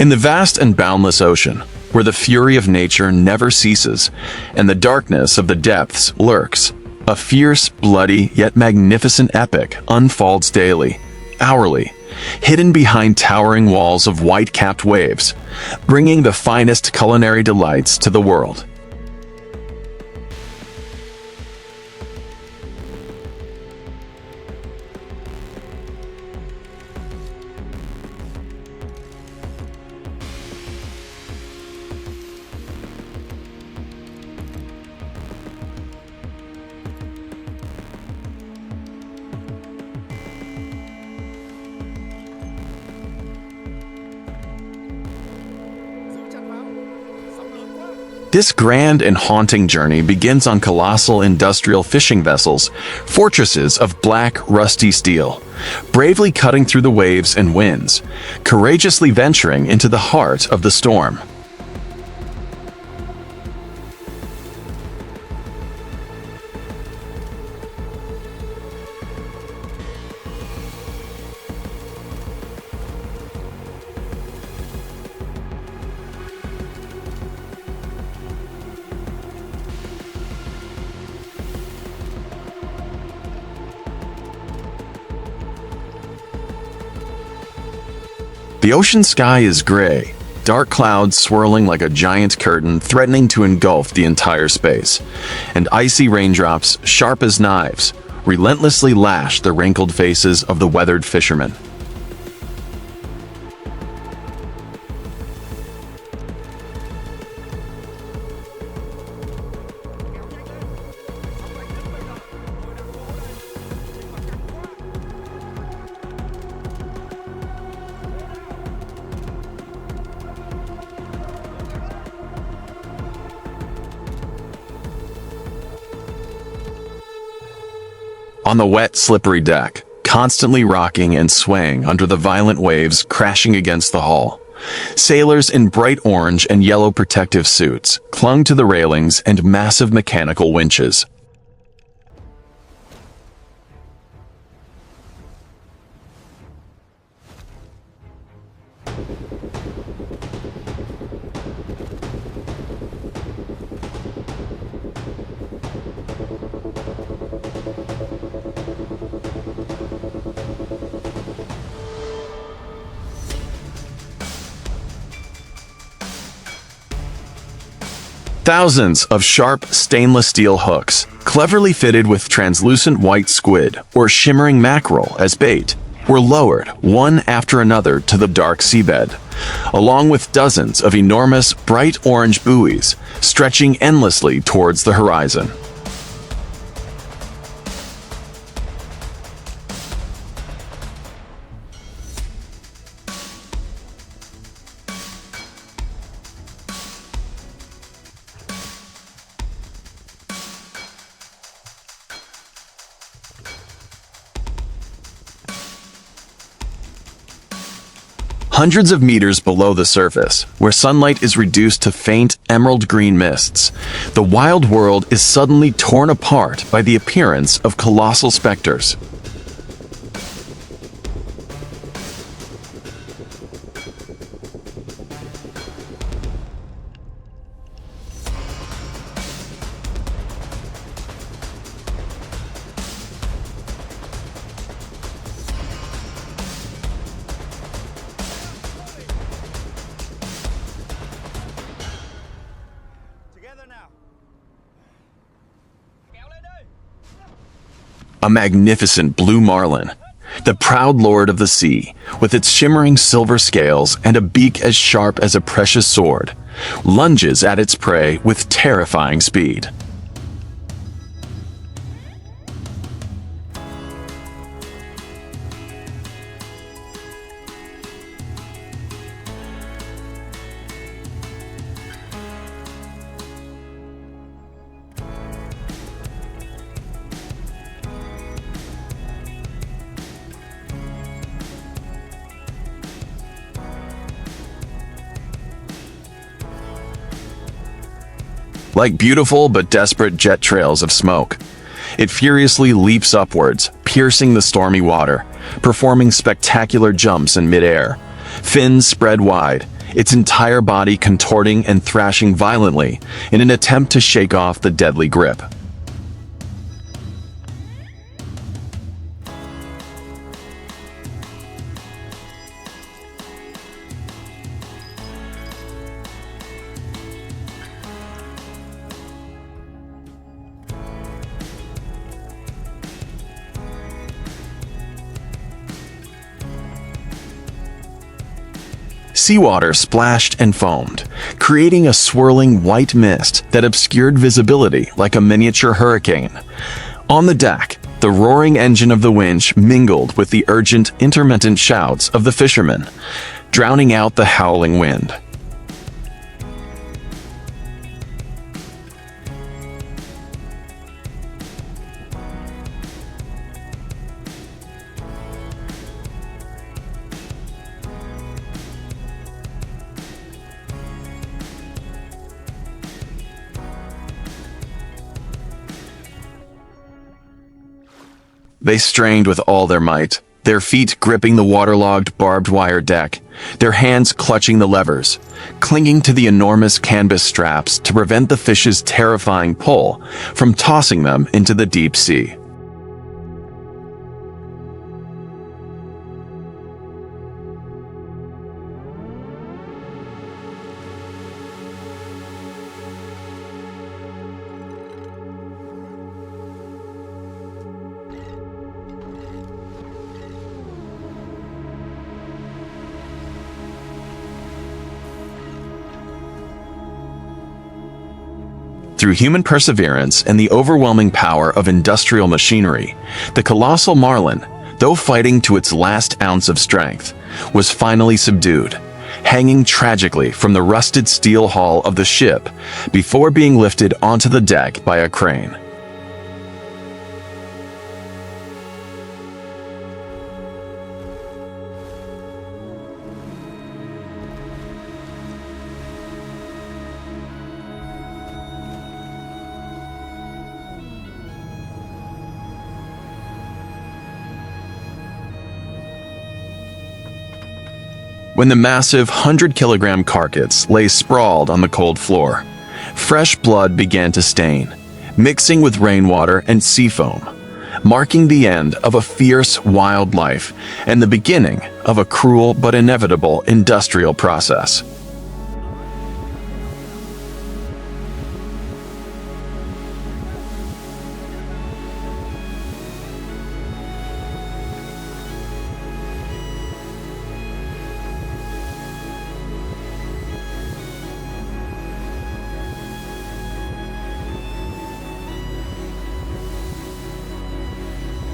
In the vast and boundless ocean, where the fury of nature never ceases, and the darkness of the depths lurks, a fierce, bloody, yet magnificent epic unfolds daily, hourly, hidden behind towering walls of white-capped waves, bringing the finest culinary delights to the world. This grand and haunting journey begins on colossal industrial fishing vessels, fortresses of black, rusty steel, bravely cutting through the waves and winds, courageously venturing into the heart of the storm. The ocean sky is gray, dark clouds swirling like a giant curtain threatening to engulf the entire space, and icy raindrops, sharp as knives, relentlessly lash the wrinkled faces of the weathered fishermen. On the wet, slippery deck, constantly rocking and swaying under the violent waves crashing against the hull, sailors in bright orange and yellow protective suits clung to the railings and massive mechanical winches. Thousands of sharp stainless steel hooks, cleverly fitted with translucent white squid or shimmering mackerel as bait, were lowered one after another to the dark seabed, along with dozens of enormous bright orange buoys stretching endlessly towards the horizon. Hundreds of meters below the surface, where sunlight is reduced to faint emerald green mists, the wild world is suddenly torn apart by the appearance of colossal specters. A magnificent blue marlin, the proud lord of the sea, with its shimmering silver scales and a beak as sharp as a precious sword, lunges at its prey with terrifying speed. Like beautiful but desperate jet trails of smoke, it furiously leaps upwards, piercing the stormy water, performing spectacular jumps in midair. Fins spread wide, its entire body contorting and thrashing violently in an attempt to shake off the deadly grip. Seawater splashed and foamed, creating a swirling white mist that obscured visibility like a miniature hurricane. On the deck, the roaring engine of the winch mingled with the urgent, intermittent shouts of the fishermen, drowning out the howling wind. They strained with all their might, their feet gripping the waterlogged barbed wire deck, their hands clutching the levers, clinging to the enormous canvas straps to prevent the fish's terrifying pull from tossing them into the deep sea. Through human perseverance and the overwhelming power of industrial machinery, the colossal marlin, though fighting to its last ounce of strength, was finally subdued, hanging tragically from the rusted steel hull of the ship before being lifted onto the deck by a crane. When the massive 100-kilogram carcass lay sprawled on the cold floor, fresh blood began to stain, mixing with rainwater and sea foam, marking the end of a fierce, wild life and the beginning of a cruel but inevitable industrial process.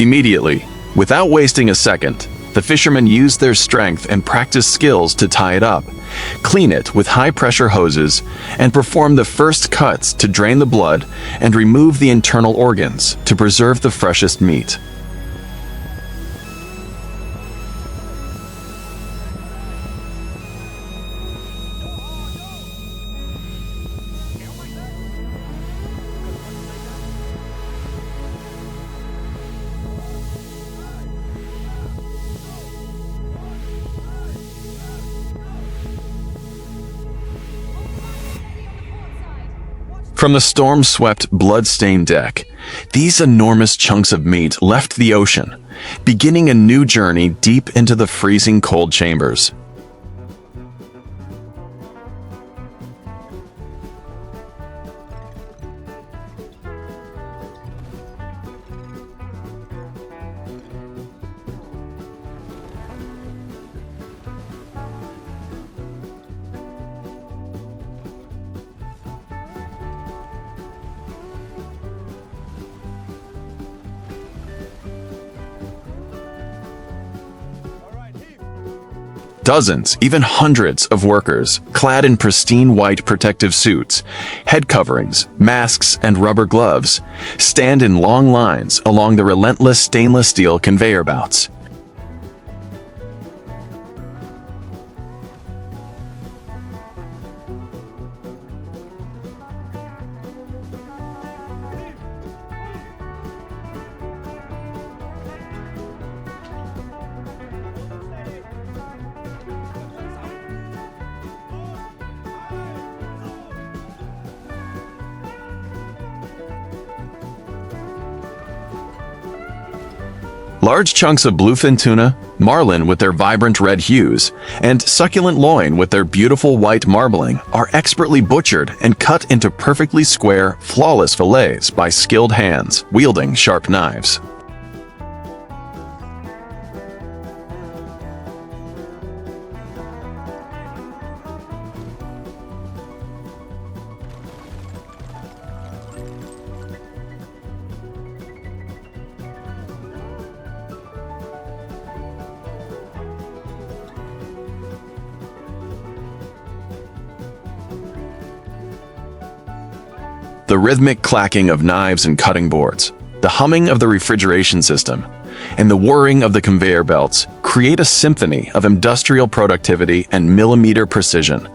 Immediately, without wasting a second, the fishermen used their strength and practiced skills to tie it up, clean it with high-pressure hoses, and perform the first cuts to drain the blood and remove the internal organs to preserve the freshest meat. From the storm-swept, blood-stained deck, these enormous chunks of meat left the ocean, beginning a new journey deep into the freezing cold chambers. Dozens, even hundreds of workers, clad in pristine white protective suits, head coverings, masks, and rubber gloves, stand in long lines along the relentless stainless steel conveyor belts. Large chunks of bluefin tuna, marlin with their vibrant red hues, and succulent loin with their beautiful white marbling are expertly butchered and cut into perfectly square, flawless fillets by skilled hands wielding sharp knives. The rhythmic clacking of knives and cutting boards, the humming of the refrigeration system, and the whirring of the conveyor belts create a symphony of industrial productivity and millimeter precision.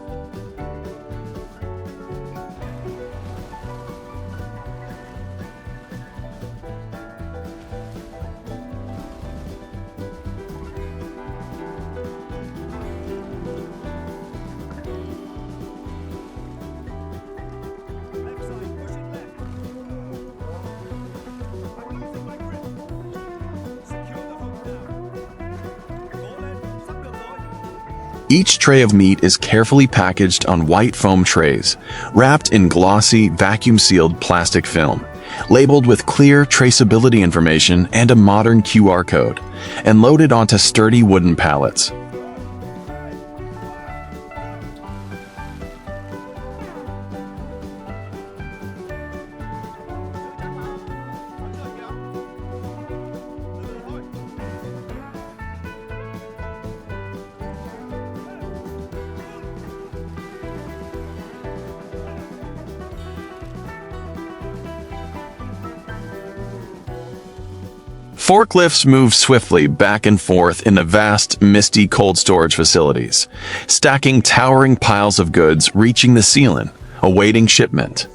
Each tray of meat is carefully packaged on white foam trays, wrapped in glossy, vacuum-sealed plastic film, labeled with clear traceability information and a modern QR code, and loaded onto sturdy wooden pallets. Forklifts move swiftly back and forth in the vast, misty cold storage facilities, stacking towering piles of goods reaching the ceiling, awaiting shipment.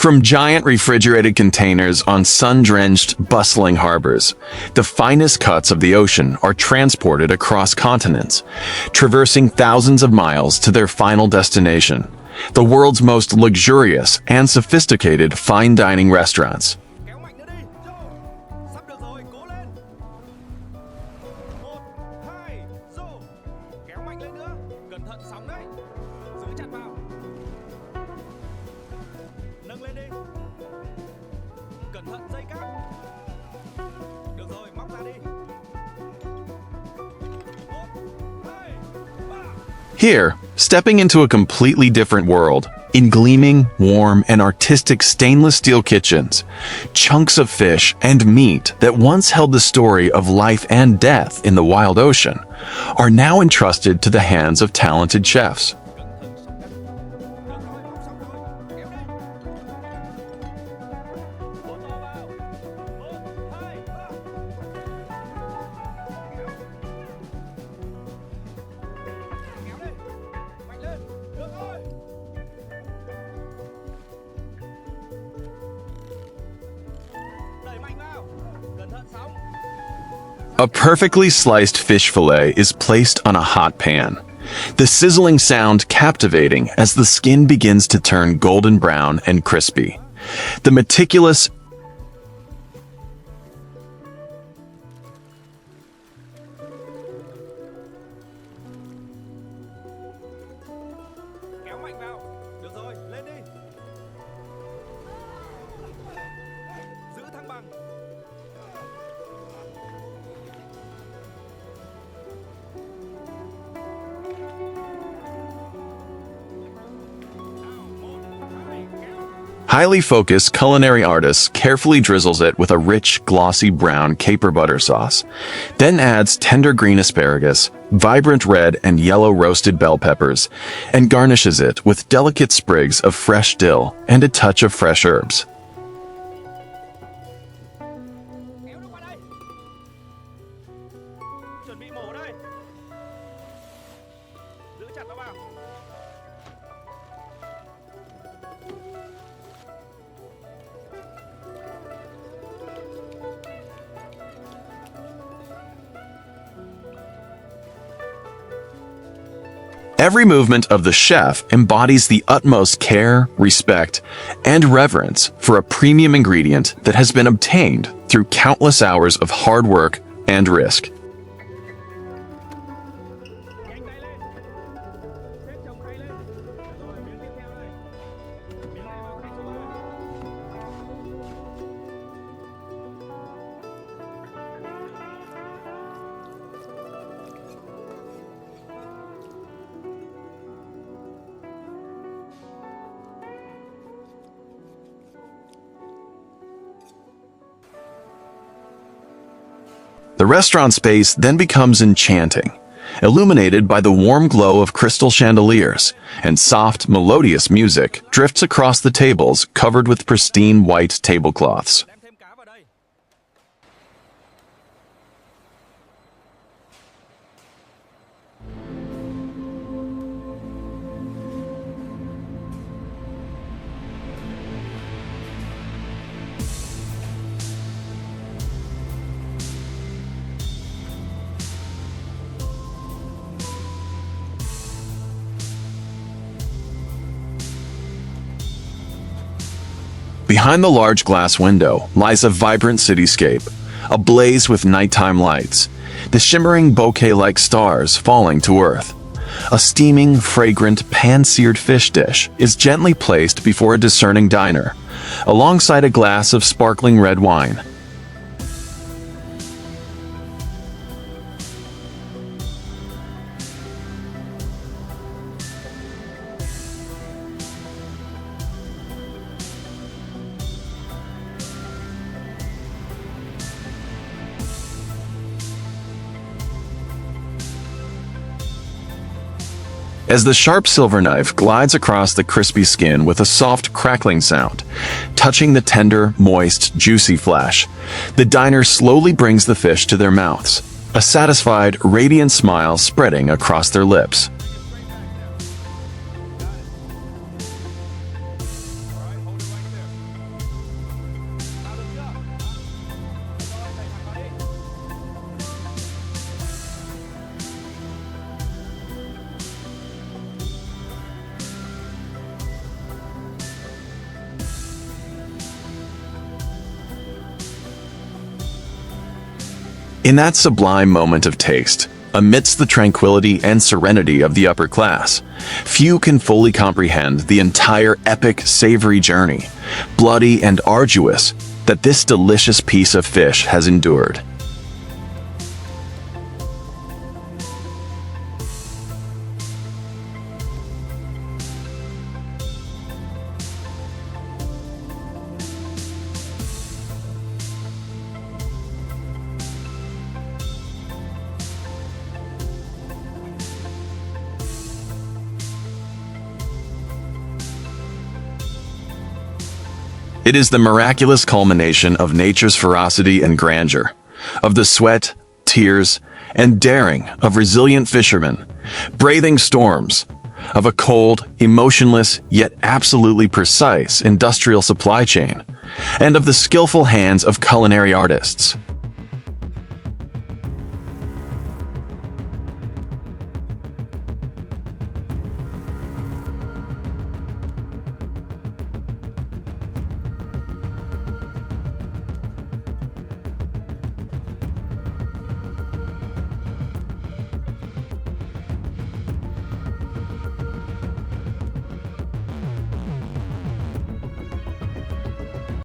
From giant refrigerated containers on sun-drenched, bustling harbors, the finest cuts of the ocean are transported across continents, traversing thousands of miles to their final destination, the world's most luxurious and sophisticated fine dining restaurants. Here, stepping into a completely different world, in gleaming, warm, and artistic stainless steel kitchens, chunks of fish and meat that once held the story of life and death in the wild ocean are now entrusted to the hands of talented chefs. A perfectly sliced fish fillet is placed on a hot pan, the sizzling sound captivating as the skin begins to turn golden brown and crispy. The meticulous highly focused culinary artist carefully drizzles it with a rich, glossy brown caper butter sauce, then adds tender green asparagus, vibrant red and yellow roasted bell peppers, and garnishes it with delicate sprigs of fresh dill and a touch of fresh herbs. Every movement of the chef embodies the utmost care, respect, and reverence for a premium ingredient that has been obtained through countless hours of hard work and risk. The restaurant space then becomes enchanting, illuminated by the warm glow of crystal chandeliers, and soft, melodious music drifts across the tables covered with pristine white tablecloths. Behind the large glass window lies a vibrant cityscape, ablaze with nighttime lights, the shimmering bouquet-like stars falling to earth. A steaming, fragrant, pan-seared fish dish is gently placed before a discerning diner, alongside a glass of sparkling red wine. As the sharp silver knife glides across the crispy skin with a soft crackling sound, touching the tender, moist, juicy flesh, the diner slowly brings the fish to their mouths, a satisfied, radiant smile spreading across their lips. In that sublime moment of taste, amidst the tranquility and serenity of the upper class, few can fully comprehend the entire epic, savory journey, bloody and arduous, that this delicious piece of fish has endured. It is the miraculous culmination of nature's ferocity and grandeur, of the sweat, tears, and daring of resilient fishermen, braving storms, of a cold, emotionless, yet absolutely precise industrial supply chain, and of the skillful hands of culinary artists.